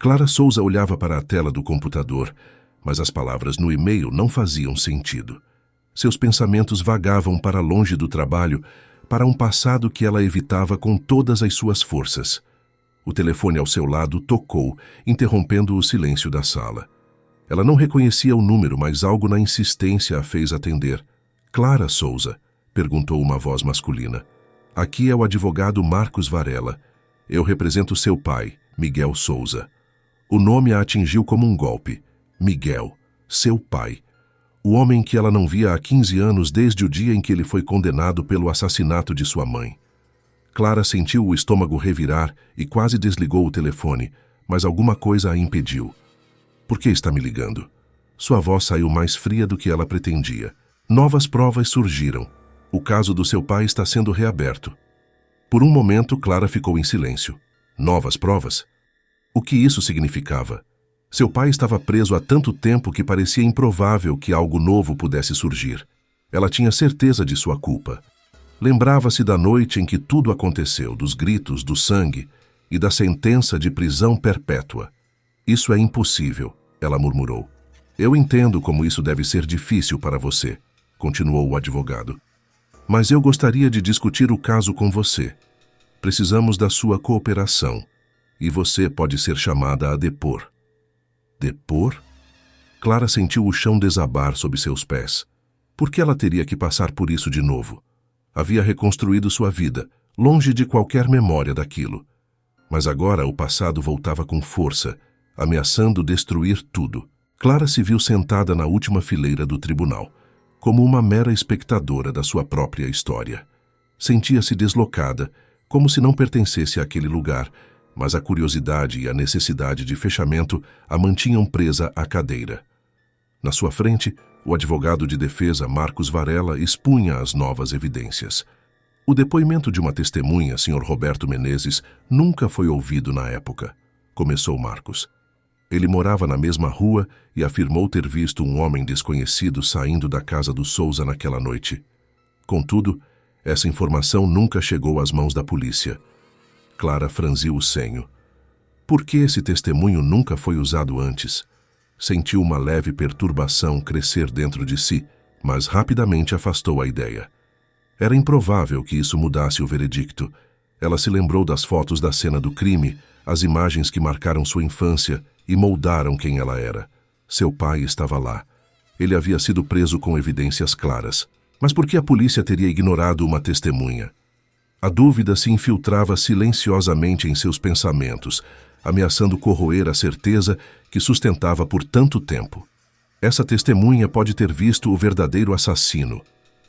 Clara Souza olhava para a tela do computador, mas as palavras no e-mail não faziam sentido. Seus pensamentos vagavam para longe do trabalho, para um passado que ela evitava com todas as suas forças. O telefone ao seu lado tocou, interrompendo o silêncio da sala. Ela não reconhecia o número, mas algo na insistência a fez atender. Clara Souza, perguntou uma voz masculina. Aqui é o advogado Marcos Varela. Eu represento seu pai, Miguel Souza. O nome a atingiu como um golpe. Miguel, seu pai. O homem que ela não via há 15 anos desde o dia em que ele foi condenado pelo assassinato de sua mãe. Clara sentiu o estômago revirar e quase desligou o telefone, mas alguma coisa a impediu. Por que está me ligando? Sua voz saiu mais fria do que ela pretendia. Novas provas surgiram. O caso do seu pai está sendo reaberto. Por um momento, Clara ficou em silêncio. Novas provas? O que isso significava? Seu pai estava preso há tanto tempo que parecia improvável que algo novo pudesse surgir. Ela tinha certeza de sua culpa. Lembrava-se da noite em que tudo aconteceu, dos gritos, do sangue e da sentença de prisão perpétua. Isso é impossível, ela murmurou. Eu entendo como isso deve ser difícil para você, continuou o advogado. Mas eu gostaria de discutir o caso com você. Precisamos da sua cooperação. E você pode ser chamada a depor. Depor? Clara sentiu o chão desabar sob seus pés. Por que ela teria que passar por isso de novo? Havia reconstruído sua vida, longe de qualquer memória daquilo. Mas agora o passado voltava com força, ameaçando destruir tudo. Clara se viu sentada na última fileira do tribunal, como uma mera espectadora da sua própria história. Sentia-se deslocada, como se não pertencesse àquele lugar, mas a curiosidade e a necessidade de fechamento a mantinham presa à cadeira. Na sua frente, o advogado de defesa Marcos Varela expunha as novas evidências. O depoimento de uma testemunha, Sr. Roberto Menezes, nunca foi ouvido na época, começou Marcos. Ele morava na mesma rua e afirmou ter visto um homem desconhecido saindo da casa do Souza naquela noite. Contudo, essa informação nunca chegou às mãos da polícia. Clara franziu o senho. Por que esse testemunho nunca foi usado antes? Sentiu uma leve perturbação crescer dentro de si, mas rapidamente afastou a ideia. Era improvável que isso mudasse o veredicto. Ela se lembrou das fotos da cena do crime, as imagens que marcaram sua infância e moldaram quem ela era. Seu pai estava lá. Ele havia sido preso com evidências claras. Mas por que a polícia teria ignorado uma testemunha? A dúvida se infiltrava silenciosamente em seus pensamentos, ameaçando corroer a certeza que sustentava por tanto tempo. Essa testemunha pode ter visto o verdadeiro assassino,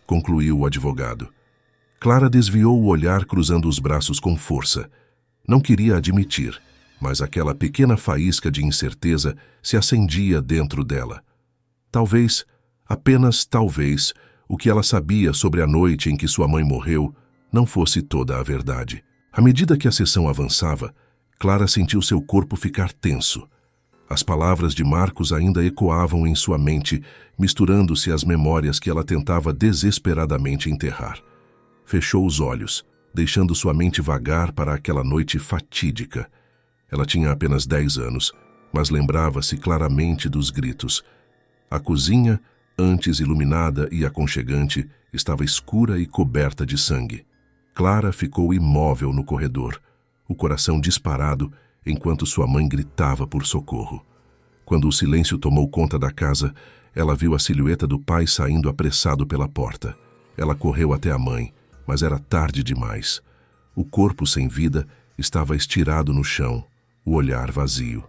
concluiu o advogado. Clara desviou o olhar cruzando os braços com força. Não queria admitir, mas aquela pequena faísca de incerteza se acendia dentro dela. Talvez, apenas talvez, o que ela sabia sobre a noite em que sua mãe morreu não fosse toda a verdade. À medida que a sessão avançava, Clara sentiu seu corpo ficar tenso. As palavras de Marcos ainda ecoavam em sua mente, misturando-se às memórias que ela tentava desesperadamente enterrar. Fechou os olhos, deixando sua mente vagar para aquela noite fatídica. Ela tinha apenas 10 anos, mas lembrava-se claramente dos gritos. A cozinha, antes iluminada e aconchegante, estava escura e coberta de sangue. Clara ficou imóvel no corredor, o coração disparado, enquanto sua mãe gritava por socorro. Quando o silêncio tomou conta da casa, ela viu a silhueta do pai saindo apressado pela porta. Ela correu até a mãe, mas era tarde demais. O corpo sem vida estava estirado no chão, o olhar vazio.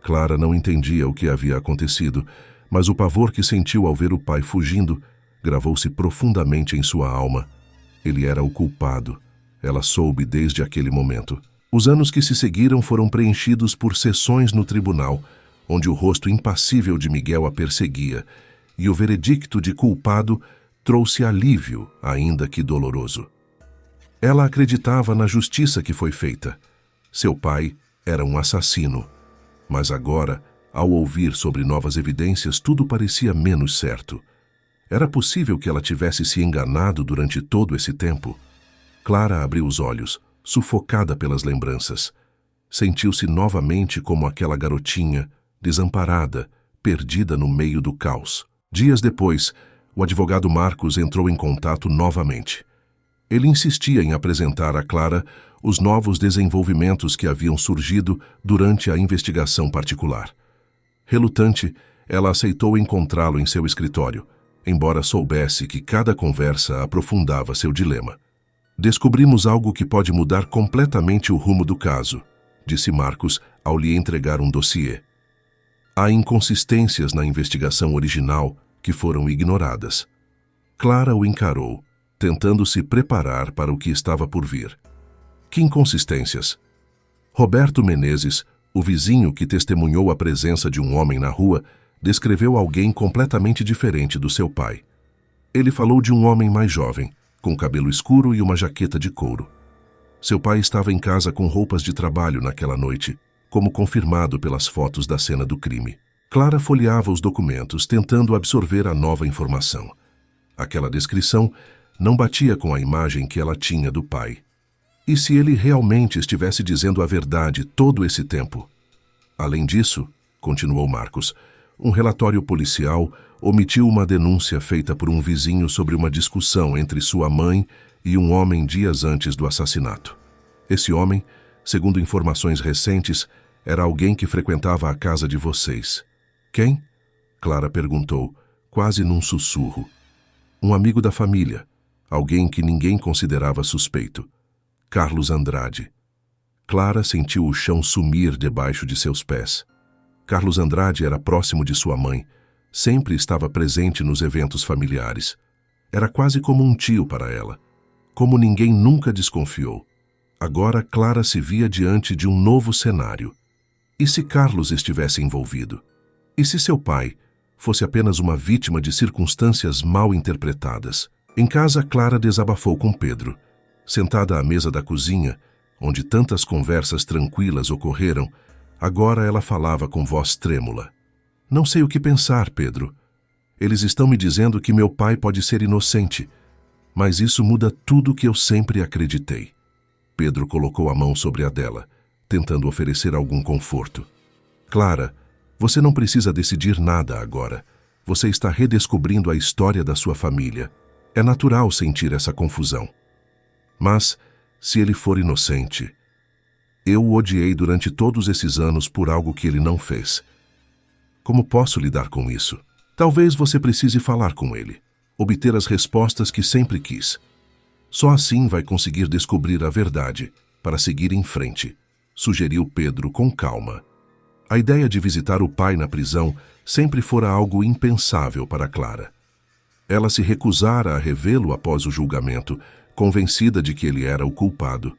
Clara não entendia o que havia acontecido, mas o pavor que sentiu ao ver o pai fugindo gravou-se profundamente em sua alma. Ele era o culpado. Ela soube desde aquele momento. Os anos que se seguiram foram preenchidos por sessões no tribunal, onde o rosto impassível de Miguel a perseguia, e o veredicto de culpado trouxe alívio, ainda que doloroso. Ela acreditava na justiça que foi feita. Seu pai era um assassino. Mas agora, ao ouvir sobre novas evidências, tudo parecia menos certo. Era possível que ela tivesse se enganado durante todo esse tempo? Clara abriu os olhos, sufocada pelas lembranças. Sentiu-se novamente como aquela garotinha, desamparada, perdida no meio do caos. Dias depois, o advogado Marcos entrou em contato novamente. Ele insistia em apresentar a Clara os novos desenvolvimentos que haviam surgido durante a investigação particular. Relutante, ela aceitou encontrá-lo em seu escritório, embora soubesse que cada conversa aprofundava seu dilema. Descobrimos algo que pode mudar completamente o rumo do caso, disse Marcos ao lhe entregar um dossiê. Há inconsistências na investigação original que foram ignoradas. Clara o encarou, tentando se preparar para o que estava por vir. Que inconsistências? Roberto Menezes, o vizinho que testemunhou a presença de um homem na rua, descreveu alguém completamente diferente do seu pai. Ele falou de um homem mais jovem, com cabelo escuro e uma jaqueta de couro. Seu pai estava em casa com roupas de trabalho naquela noite, como confirmado pelas fotos da cena do crime. Clara folheava os documentos, tentando absorver a nova informação. Aquela descrição não batia com a imagem que ela tinha do pai. E se ele realmente estivesse dizendo a verdade todo esse tempo? Além disso, continuou Marcos, um relatório policial omitiu uma denúncia feita por um vizinho sobre uma discussão entre sua mãe e um homem dias antes do assassinato. Esse homem, segundo informações recentes, era alguém que frequentava a casa de vocês. Quem? Clara perguntou, quase num sussurro. Um amigo da família, alguém que ninguém considerava suspeito. Carlos Andrade. Clara sentiu o chão sumir debaixo de seus pés. Carlos Andrade era próximo de sua mãe, sempre estava presente nos eventos familiares. Era quase como um tio para ela, como ninguém nunca desconfiou. Agora Clara se via diante de um novo cenário. E se Carlos estivesse envolvido? E se seu pai fosse apenas uma vítima de circunstâncias mal interpretadas? Em casa, Clara desabafou com Pedro. Sentada à mesa da cozinha, onde tantas conversas tranquilas ocorreram, agora ela falava com voz trêmula. Não sei o que pensar, Pedro. Eles estão me dizendo que meu pai pode ser inocente, mas isso muda tudo o que eu sempre acreditei. Pedro colocou a mão sobre a dela, tentando oferecer algum conforto. Clara, você não precisa decidir nada agora. Você está redescobrindo a história da sua família. É natural sentir essa confusão. Mas, se ele for inocente, eu o odiei durante todos esses anos por algo que ele não fez. Como posso lidar com isso? Talvez você precise falar com ele, obter as respostas que sempre quis. Só assim vai conseguir descobrir a verdade, para seguir em frente, sugeriu Pedro com calma. A ideia de visitar o pai na prisão sempre fora algo impensável para Clara. Ela se recusara a revê-lo após o julgamento, convencida de que ele era o culpado.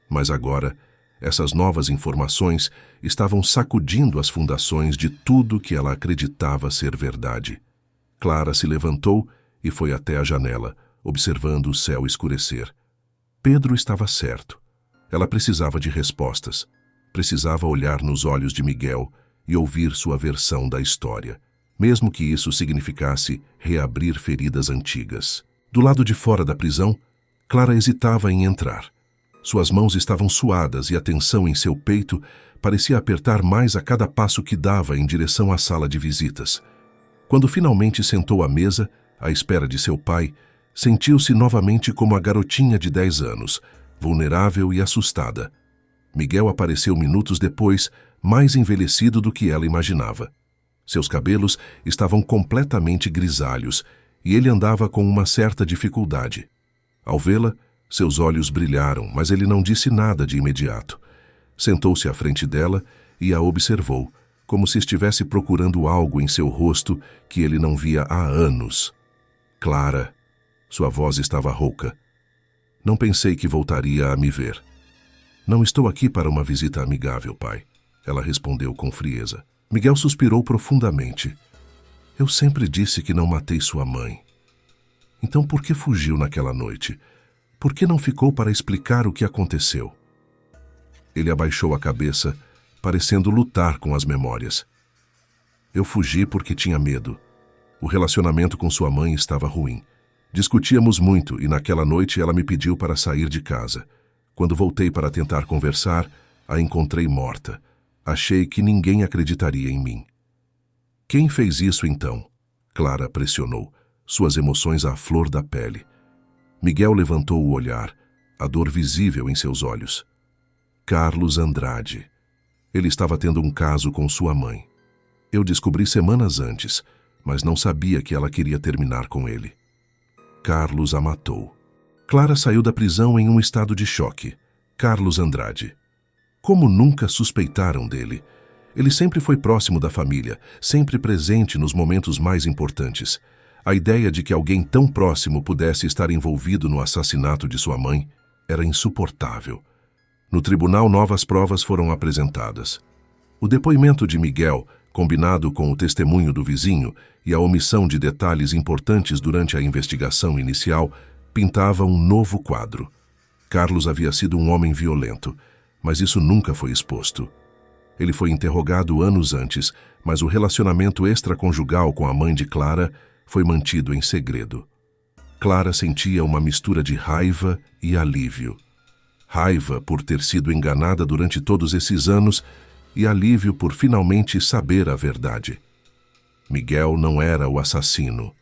Mas agora, essas novas informações estavam sacudindo as fundações de tudo que ela acreditava ser verdade. Clara se levantou e foi até a janela, observando o céu escurecer. Pedro estava certo. Ela precisava de respostas. Precisava olhar nos olhos de Miguel e ouvir sua versão da história, mesmo que isso significasse reabrir feridas antigas. Do lado de fora da prisão, Clara hesitava em entrar. Suas mãos estavam suadas e a tensão em seu peito parecia apertar mais a cada passo que dava em direção à sala de visitas. Quando finalmente sentou à mesa, à espera de seu pai, sentiu-se novamente como a garotinha de 10 anos, vulnerável e assustada. Miguel apareceu minutos depois, mais envelhecido do que ela imaginava. Seus cabelos estavam completamente grisalhos e ele andava com uma certa dificuldade. Ao vê-la, seus olhos brilharam, mas ele não disse nada de imediato. Sentou-se à frente dela e a observou, como se estivesse procurando algo em seu rosto que ele não via há anos. Clara, sua voz estava rouca. Não pensei que voltaria a me ver. Não estou aqui para uma visita amigável, pai, ela respondeu com frieza. Miguel suspirou profundamente. Eu sempre disse que não matei sua mãe. Então por que fugiu naquela noite? Por que não ficou para explicar o que aconteceu? Ele abaixou a cabeça, parecendo lutar com as memórias. Eu fugi porque tinha medo. O relacionamento com sua mãe estava ruim. Discutíamos muito e naquela noite ela me pediu para sair de casa. Quando voltei para tentar conversar, A encontrei morta. Achei que ninguém acreditaria em mim. Quem fez isso então? Clara pressionou, suas emoções à flor da pele. Miguel levantou o olhar, a dor visível em seus olhos. Carlos Andrade. Ele estava tendo um caso com sua mãe. Eu descobri semanas antes, mas não sabia que ela queria terminar com ele. Carlos a matou. Clara saiu da prisão em um estado de choque. Carlos Andrade. Como nunca suspeitaram dele? Ele sempre foi próximo da família, sempre presente nos momentos mais importantes. A ideia de que alguém tão próximo pudesse estar envolvido no assassinato de sua mãe era insuportável. No tribunal, novas provas foram apresentadas. O depoimento de Miguel, combinado com o testemunho do vizinho e a omissão de detalhes importantes durante a investigação inicial, pintava um novo quadro. Carlos havia sido um homem violento, mas isso nunca foi exposto. Ele foi interrogado anos antes, mas o relacionamento extraconjugal com a mãe de Clara foi mantido em segredo. Clara sentia uma mistura de raiva e alívio. Raiva por ter sido enganada durante todos esses anos e alívio por finalmente saber a verdade. Miguel não era o assassino.